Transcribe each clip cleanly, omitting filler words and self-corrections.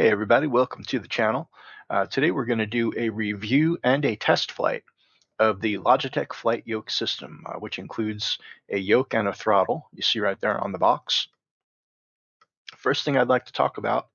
Hey everybody, welcome to the channel. Today we're going to do a review and a test flight of the Logitech Flight Yoke System, which includes a yoke and a throttle. You see right there on the box. First thing I'd like to talk about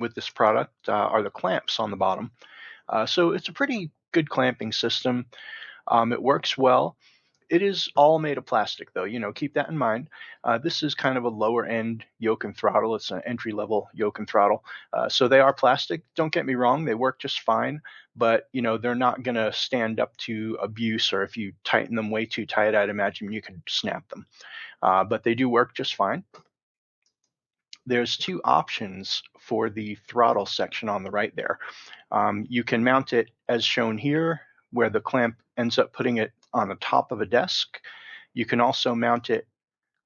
with this product are the clamps on the bottom. So it's a pretty good clamping system. It works well. It is all made of plastic though, keep that in mind. This is kind of a lower end yoke and throttle. It's an entry level yoke and throttle. So they are plastic. Don't get me wrong, they work just fine, but they're not going to stand up to abuse, or if you tighten them way too tight, I'd imagine you could snap them. But they do work just fine. There's two options for the throttle section on the right there. You can mount it as shown here, where the clamp ends up putting it on the top of a desk. You can also mount it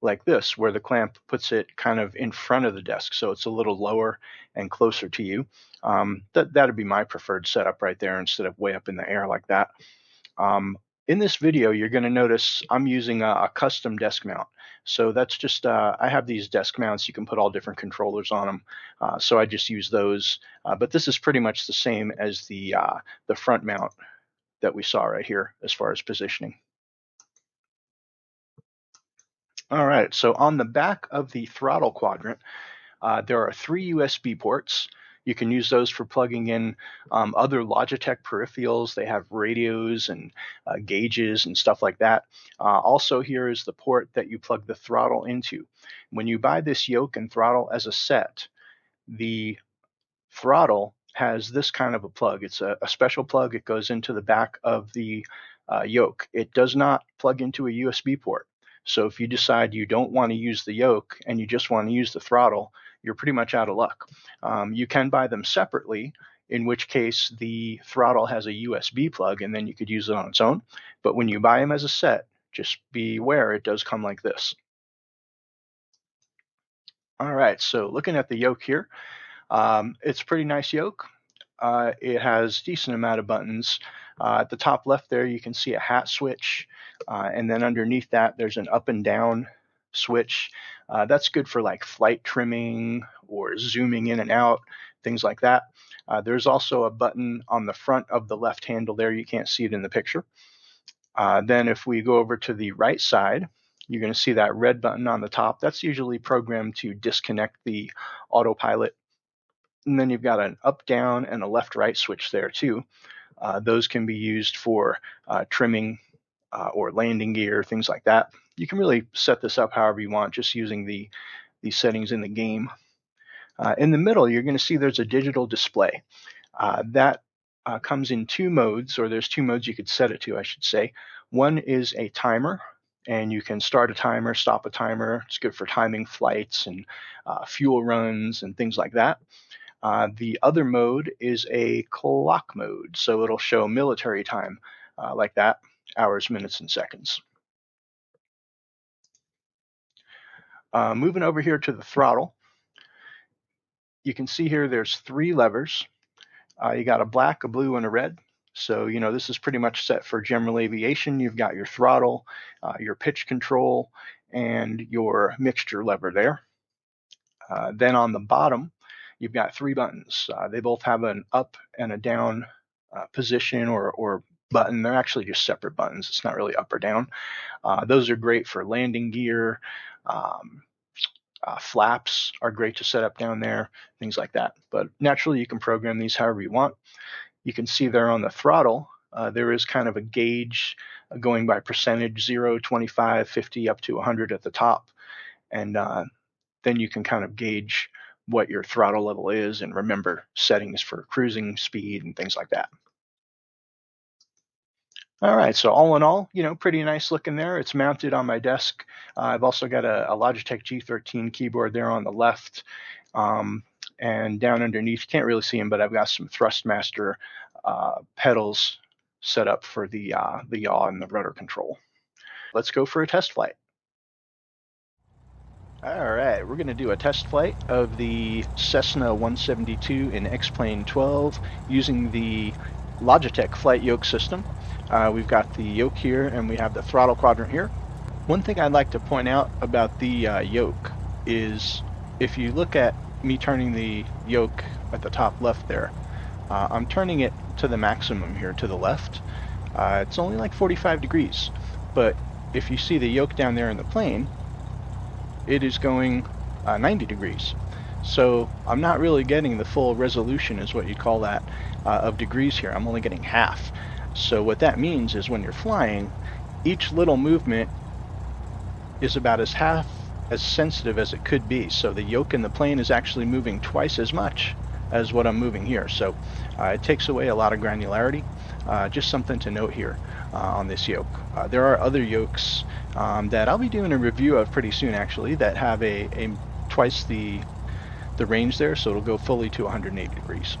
like this, where the clamp puts it kind of in front of the desk, so it's a little lower and closer to you. That'd be my preferred setup right there, instead of way up in the air like that. In this video, you're going to notice I'm using a custom desk mount. So that's just, I have these desk mounts. You can put all different controllers on them. So I just use those. But this is pretty much the same as the front mount that we saw right here as far as positioning. All right, so on the back of the throttle quadrant, there are 3 USB ports. You can use those for plugging in other Logitech peripherals. They have radios and gauges and stuff like that. Also, here is the port that you plug the throttle into. When you buy this yoke and throttle as a set, the throttle has this kind of a plug. It's a special plug. It goes into the back of the yoke. It does not plug into a USB port. So if you decide you don't want to use the yoke and you just want to use the throttle, you're pretty much out of luck. You can buy them separately, in which case the throttle has a USB plug and then you could use it on its own. But when you buy them as a set, just beware, it does come like this. All right, so looking at the yoke here, it's a pretty nice yoke. It has a decent amount of buttons. At the top left there, you can see a hat switch, and then underneath that, there's an up and down switch. That's good for like flight trimming or zooming in and out, things like that. There's also a button on the front of the left handle there. You can't see it in the picture. Then if we go over to the right side, you're going to see that red button on the top. That's usually programmed to disconnect the autopilot. And then you've got an up, down, and a left, right switch there too. Those can be used for trimming or landing gear, things like that. You can really set this up however you want, just using the settings in the game. In the middle, you're going to see there's a digital display. That comes in 2 modes, or there's 2 modes you could set it to, I should say. One is a timer, and you can start a timer, stop a timer. It's good for timing flights and fuel runs and things like that. The other mode is a clock mode, so it'll show military time like that, hours, minutes, and seconds. Moving over here to the throttle, you can see here there's 3 levers. You got a black, a blue, and a red. So, this is pretty much set for general aviation. You've got your throttle, your pitch control, and your mixture lever there. Then on the bottom, you've got 3 buttons. They both have an up and a down position or button. They're actually just separate buttons. It's not really up or down. Those are great for landing gear. Flaps are great to set up down there, things like that. But naturally, you can program these however you want. You can see there on the throttle, there is kind of a gauge going by percentage, 0, 25, 50, up to 100 at the top. And then you can kind of gauge what your throttle level is and remember settings for cruising speed and things like that. All right, so all in all, pretty nice looking there. It's mounted on my desk. I've also got a Logitech G13 keyboard there on the left. And down underneath, you can't really see them, but I've got some Thrustmaster pedals set up for the yaw and the rudder control. Let's go for a test flight. All right, we're going to do a test flight of the Cessna 172 in X-Plane 12 using the Logitech Flight Yoke System. We've got the yoke here and we have the throttle quadrant here. One thing I'd like to point out about the yoke is if you look at me turning the yoke at the top left there. I'm turning it to the maximum here to the left. It's only like 45 degrees, but if you see the yoke down there in the plane, it is going 90 degrees. So I'm not really getting the full resolution, is what you call that, of degrees here. I'm only getting half. So what that means is when you're flying, each little movement is about half as sensitive as it could be. So the yoke in the plane is actually moving twice as much as what I'm moving here. So it takes away a lot of granularity. Just something to note here on this yoke. There are other yokes that I'll be doing a review of pretty soon, actually, that have a twice the range there, so it'll go fully to 180 degrees.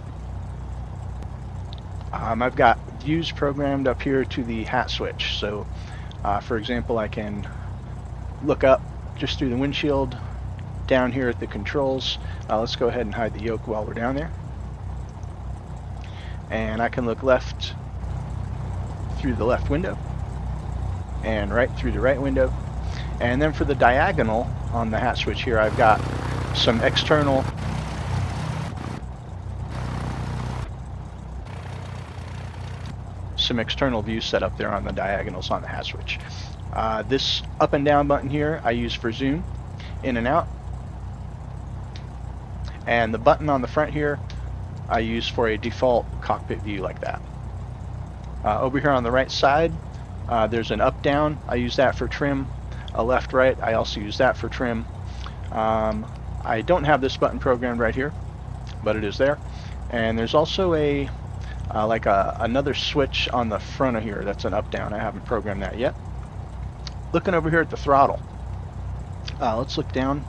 I've got views programmed up here to the hat switch. So for example, I can look up just through the windshield down here at the controls. Let's go ahead and hide the yoke while we're down there. And I can look left through the left window and right through the right window. And then for the diagonal on the hat switch here, I've got some external views set up there on the diagonals on the hat switch. This up and down button here I use for zoom in and out, and the button on the front here I use for a default cockpit view like that. Over here on the right side, there's an up down. I use that for trim. A left right, I also use that for trim. I don't have this button programmed right here, but it is there. And there's also a another switch on the front of here that's an up down. I haven't programmed that yet. Looking over here at the throttle, let's look down,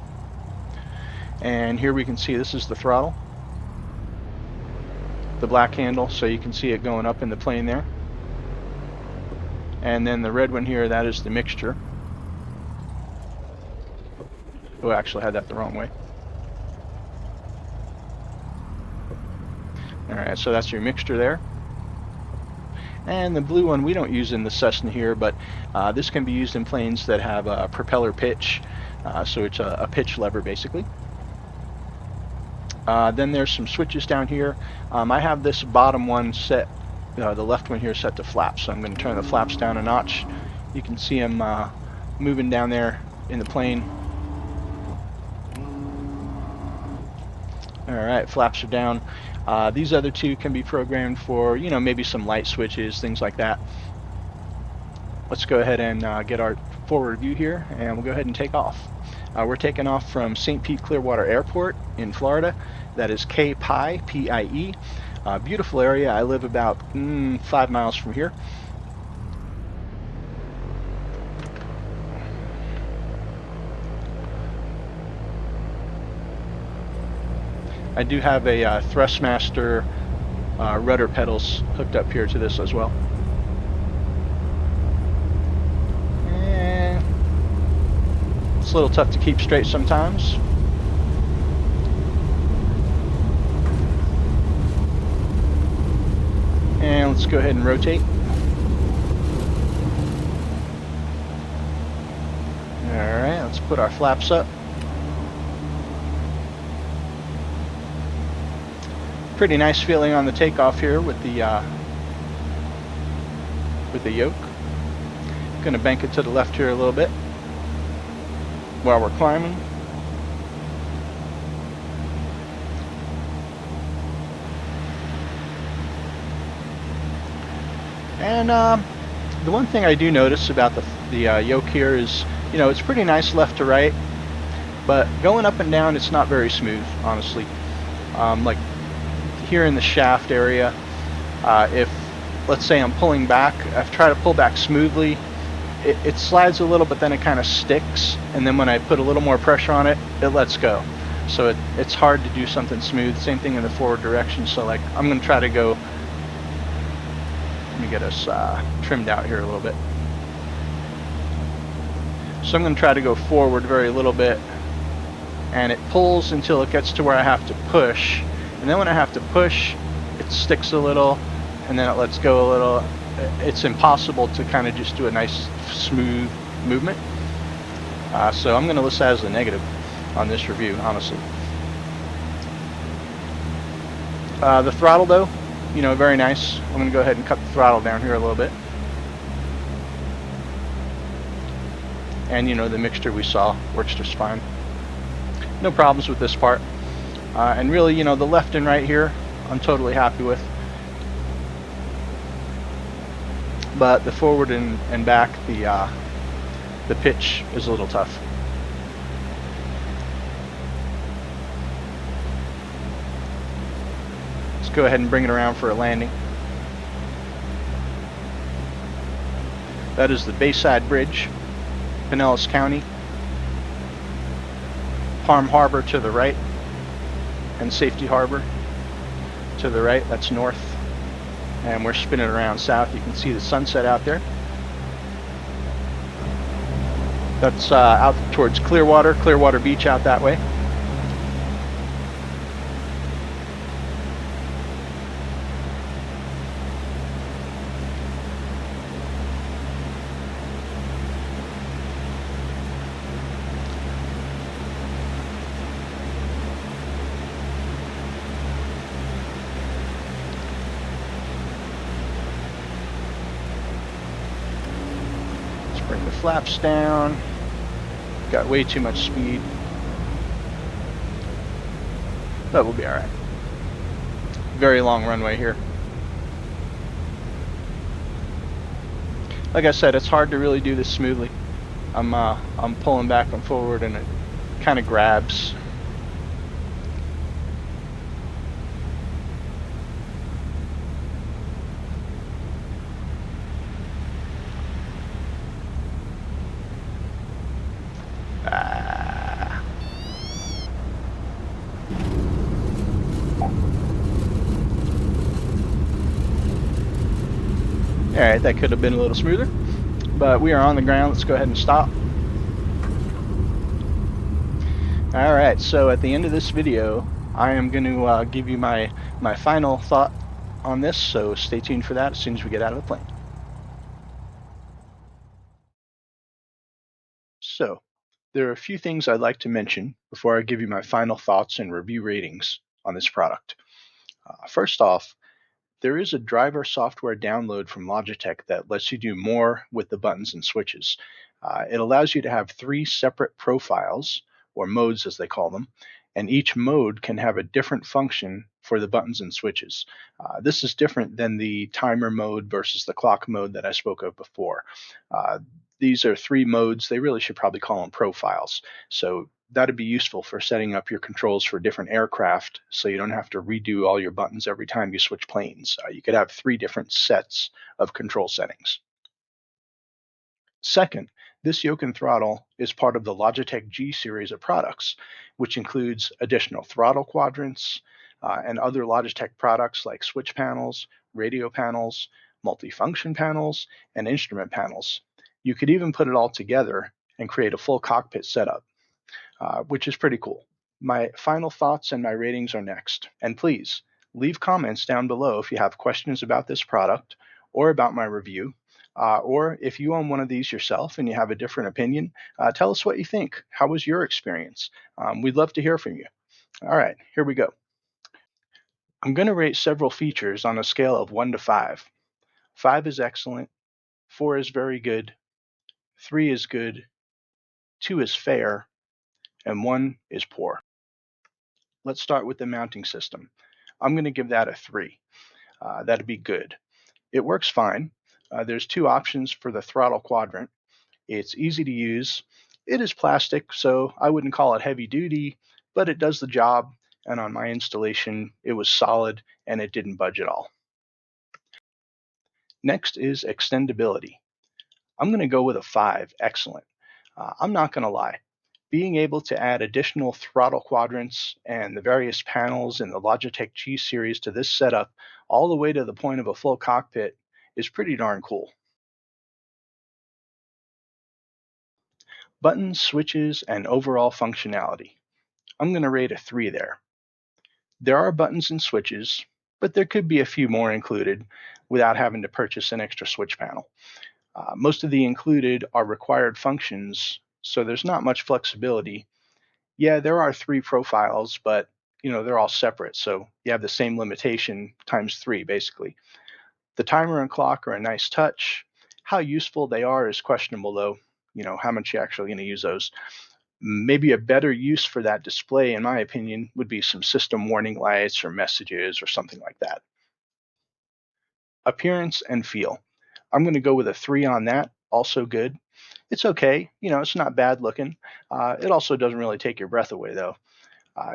and here we can see this is the throttle, the black handle, so you can see it going up in the plane there. And then the red one here, that is the mixture. Oh, I actually had that the wrong way. Alright, so that's your mixture there. And the blue one we don't use in the Cessna here, but this can be used in planes that have a propeller pitch, so it's a pitch lever basically. Then there's some switches down here. I have this bottom one set, the left one here set to flaps, so I'm going to turn the flaps down a notch. You can see them moving down there in the plane. Alright, flaps are down. These other two can be programmed for, maybe some light switches, things like that. Let's go ahead and get our forward view here, and we'll go ahead and take off. We're taking off from St. Pete Clearwater Airport in Florida. That is K-Pie, P-I-E. Beautiful area. I live about 5 miles from here. I do have a Thrustmaster rudder pedals hooked up here to this as well. And it's a little tough to keep straight sometimes. And let's go ahead and rotate. Alright, let's put our flaps up. Pretty nice feeling on the takeoff here with the yoke. Gonna bank it to the left here a little bit while we're climbing. And the one thing I do notice about the yoke here is, it's pretty nice left to right, but going up and down it's not very smooth, honestly. Like here in the shaft area, if let's say I'm pulling back, I've tried to pull back smoothly, it slides a little, but then it kind of sticks, and then when I put a little more pressure on it, it lets go. So it's hard to do something smooth. Same thing in the forward direction. So like I'm going to try to go, let me get us trimmed out here a little bit. So I'm going to try to go forward very little bit, and it pulls until it gets to where I have to push. And then when I have to push, it sticks a little, and then it lets go a little. It's impossible to kind of just do a nice smooth movement. So I'm going to list that as a negative on this review, honestly. The throttle though, very nice. I'm going to go ahead and cut the throttle down here a little bit. And the mixture we saw works just fine. No problems with this part. And really, the left and right here, I'm totally happy with. But the forward and back, the pitch is a little tough. Let's go ahead and bring it around for a landing. That is the Bayside Bridge, Pinellas County, Palm Harbor to the right, and Safety Harbor to the right. That's north. And we're spinning around south. You can see the sunset out there. That's out towards Clearwater Beach out that way. Bring the flaps down. Got way too much speed, but we'll be all right. Very long runway here. Like I said, it's hard to really do this smoothly. I'm pulling back and forward, and it kind of grabs. Alright, that could have been a little smoother, but we are on the ground. Let's go ahead and stop. Alright, so at the end of this video, I am going to give you my final thought on this, so stay tuned for that as soon as we get out of the plane. So, there are a few things I'd like to mention before I give you my final thoughts and review ratings on this product. First off, there is a driver software download from Logitech that lets you do more with the buttons and switches. It allows you to have 3 separate profiles, or modes as they call them, and each mode can have a different function for the buttons and switches. This is different than the timer mode versus the clock mode that I spoke of before. These are 3 modes. They really should probably call them profiles. So that'd be useful for setting up your controls for different aircraft, so you don't have to redo all your buttons every time you switch planes. You could have 3 different sets of control settings. Second, this yoke and throttle is part of the Logitech G series of products, which includes additional throttle quadrants and other Logitech products like switch panels, radio panels, multifunction panels, and instrument panels. You could even put it all together and create a full cockpit setup, which is pretty cool. My final thoughts and my ratings are next. And please, leave comments down below if you have questions about this product or about my review. Or if you own one of these yourself and you have a different opinion, tell us what you think. How was your experience? We'd love to hear from you. All right, here we go. I'm going to rate several features on a scale of 1 to 5. 5 is excellent, 4 is very good, 3 is good, 2 is fair, and 1 is poor. Let's start with the mounting system. I'm going to give that a 3. That'd be good. It works fine. There's 2 options for the throttle quadrant. It's easy to use. It is plastic, so I wouldn't call it heavy duty, but it does the job, and on my installation, it was solid and it didn't budge at all. Next is extendability. I'm going to go with a 5, excellent. I'm not going to lie. Being able to add additional throttle quadrants and the various panels in the Logitech G series to this setup all the way to the point of a full cockpit is pretty darn cool. Buttons, switches, and overall functionality. I'm going to rate a 3 there. There are buttons and switches, but there could be a few more included without having to purchase an extra switch panel. Most of the included are required functions, so there's not much flexibility. Yeah, there are 3 profiles, but they're all separate. So you have the same limitation times 3, basically. The timer and clock are a nice touch. How useful they are is questionable, though. How much you're actually going to use those. Maybe a better use for that display, in my opinion, would be some system warning lights or messages or something like that. Appearance and feel. I'm going to go with a 3 on that. Also good. It's okay. It's not bad looking. It also doesn't really take your breath away, though.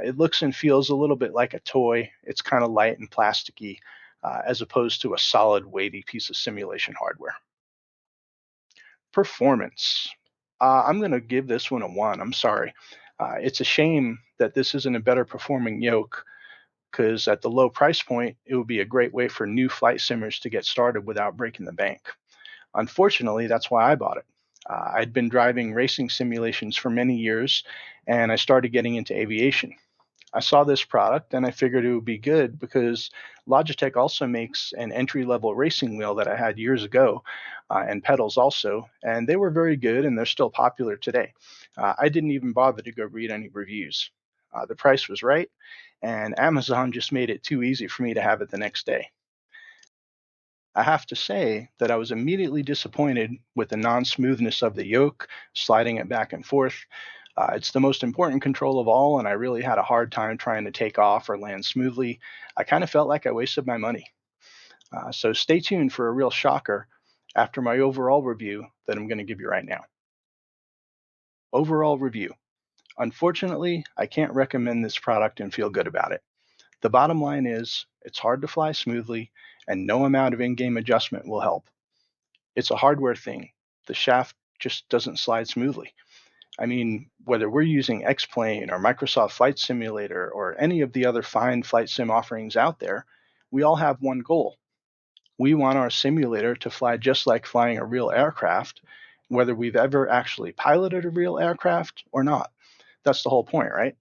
It looks and feels a little bit like a toy. It's kind of light and plasticky, as opposed to a solid, weighty piece of simulation hardware. Performance. I'm going to give this one a 1. I'm sorry. It's a shame that this isn't a better performing yoke, because at the low price point, it would be a great way for new flight simmers to get started without breaking the bank. Unfortunately, that's why I bought it. I'd been driving racing simulations for many years, and I started getting into aviation. I saw this product and I figured it would be good because Logitech also makes an entry-level racing wheel that I had years ago, and pedals also, and they were very good and they're still popular today. I didn't even bother to go read any reviews. The price was right, and Amazon just made it too easy for me to have it the next day. I have to say that I was immediately disappointed with the non-smoothness of the yoke, sliding it back and forth. It's the most important control of all, and I really had a hard time trying to take off or land smoothly. I kind of felt like I wasted my money. So stay tuned for a real shocker after my overall review that I'm going to give you right now. Overall review. Unfortunately, I can't recommend this product and feel good about it. The bottom line is, it's hard to fly smoothly, and no amount of in-game adjustment will help. It's a hardware thing. The shaft just doesn't slide smoothly. I mean, whether we're using X-Plane or Microsoft Flight Simulator or any of the other fine flight sim offerings out there, we all have one goal. We want our simulator to fly just like flying a real aircraft, whether we've ever actually piloted a real aircraft or not. That's the whole point, right?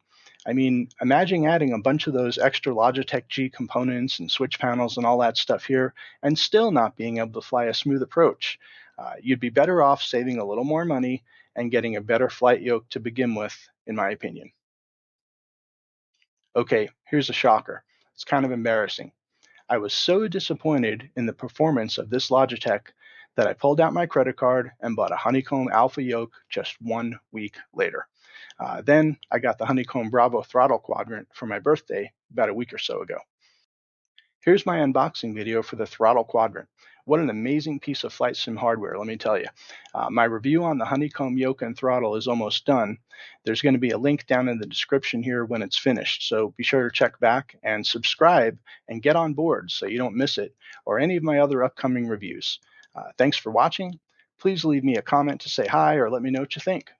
I mean, imagine adding a bunch of those extra Logitech G components and switch panels and all that stuff here and still not being able to fly a smooth approach. You'd be better off saving a little more money and getting a better flight yoke to begin with, in my opinion. Okay, here's a shocker. It's kind of embarrassing. I was so disappointed in the performance of this Logitech that I pulled out my credit card and bought a Honeycomb Alpha yoke just 1 week later. Then I got the Honeycomb Bravo Throttle Quadrant for my birthday about a week or so ago. Here's my unboxing video for the Throttle Quadrant. What an amazing piece of flight sim hardware, let me tell you. My review on the Honeycomb yoke and throttle is almost done. There's going to be a link down in the description here when it's finished, so be sure to check back and subscribe and get on board so you don't miss it or any of my other upcoming reviews. Thanks for watching. Please leave me a comment to say hi or let me know what you think.